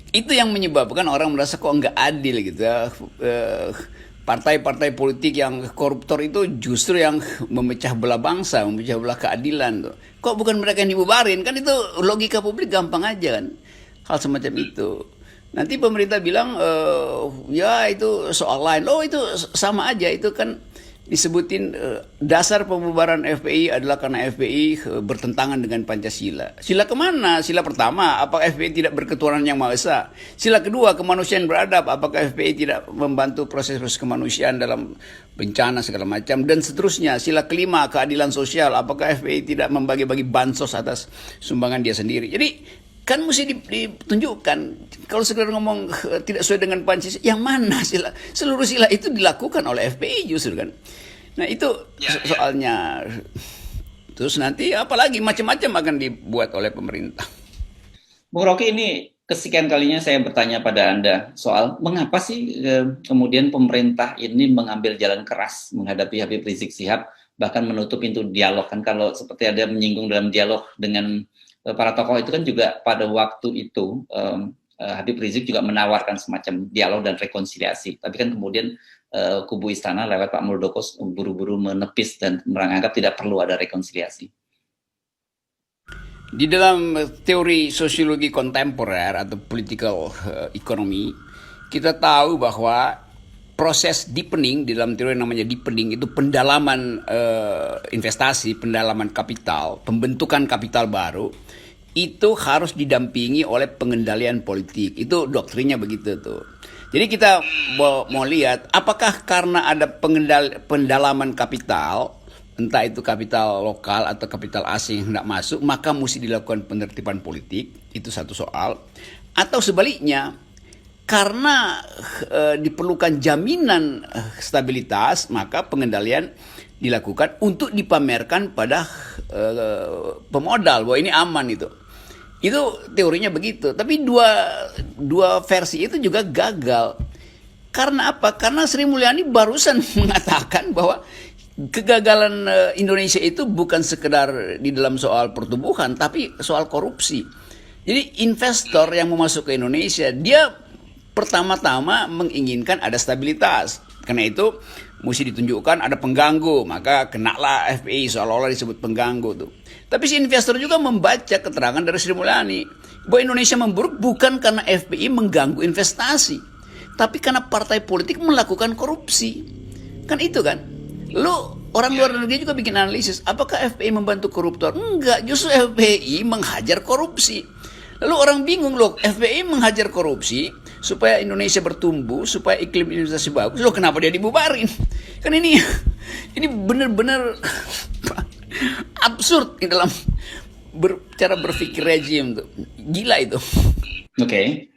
Itu yang menyebabkan orang merasa kok nggak adil gitu ya. Partai-partai politik yang koruptor itu justru yang memecah belah bangsa, memecah belah keadilan tuh. Kok bukan mereka yang dibubarin? Kan itu logika publik gampang aja kan. Hal semacam itu. Nanti pemerintah bilang ya itu soal lain. Oh itu sama aja, itu kan disebutin dasar pembubaran FPI adalah karena FPI bertentangan dengan Pancasila. Sila kemana? Sila pertama, apakah FPI tidak berketuhanan yang Maha Esa? Sila kedua, kemanusiaan beradab, apakah FPI tidak membantu proses-proses kemanusiaan dalam bencana segala macam, dan seterusnya. Sila kelima, keadilan sosial, apakah FPI tidak membagi-bagi bansos atas sumbangan dia sendiri. Jadi kan mesti ditunjukkan. Kalau sekedar ngomong tidak sesuai dengan Pancasila, yang mana sila? Seluruh sila itu dilakukan oleh FPI justru kan. Nah itu soalnya. Terus nanti apalagi macam-macam akan dibuat oleh pemerintah. Bung Rocky, ini kesekian kalinya saya bertanya pada Anda soal mengapa sih kemudian pemerintah ini mengambil jalan keras menghadapi Habib Rizik Syihab, bahkan menutup pintu dialog. Kan kalau seperti ada menyinggung dalam dialog dengan para tokoh itu kan juga pada waktu itu Habib Rizik juga menawarkan semacam dialog dan rekonsiliasi. Tapi kan kemudian kubu istana lewat Pak Muldoko buru-buru menepis dan menganggap tidak perlu ada rekonsiliasi. Di dalam teori sosiologi kontemporer atau political economy, kita tahu bahwa proses deepening, di dalam teori namanya deepening, itu pendalaman investasi, pendalaman kapital, pembentukan kapital baru, itu harus didampingi oleh pengendalian politik. Itu doktrinnya begitu tuh. Jadi kita mau lihat apakah karena ada pendalaman kapital, entah itu kapital lokal atau kapital asing yang hendak masuk, maka mesti dilakukan penertiban politik. Itu satu soal. Atau sebaliknya, karena diperlukan jaminan stabilitas, maka pengendalian dilakukan untuk dipamerkan pada pemodal bahwa ini aman itu. Itu teorinya begitu. Tapi dua versi itu juga gagal. Karena apa? Karena Sri Mulyani barusan mengatakan bahwa kegagalan Indonesia itu bukan sekedar di dalam soal pertumbuhan, tapi soal korupsi. Jadi investor yang mau masuk ke Indonesia, dia pertama-tama menginginkan ada stabilitas. Karena itu mesti ditunjukkan ada pengganggu, maka kenalah FPI, seolah-olah disebut pengganggu tuh. Tapi si investor juga membaca keterangan dari Sri Mulyani bahwa Indonesia memburuk bukan karena FPI mengganggu investasi, tapi karena partai politik melakukan korupsi. Kan itu kan. Lalu orang luar negeri juga bikin analisis, apakah FPI membantu koruptor? Enggak, justru FPI menghajar korupsi. Lalu orang bingung, loh, FPI menghajar korupsi supaya Indonesia bertumbuh, supaya iklim investasi bagus. Loh, kenapa dia dibubarin? Kan ini benar-benar absurd di dalam cara berpikir rejim tuh. Gila itu. Oke.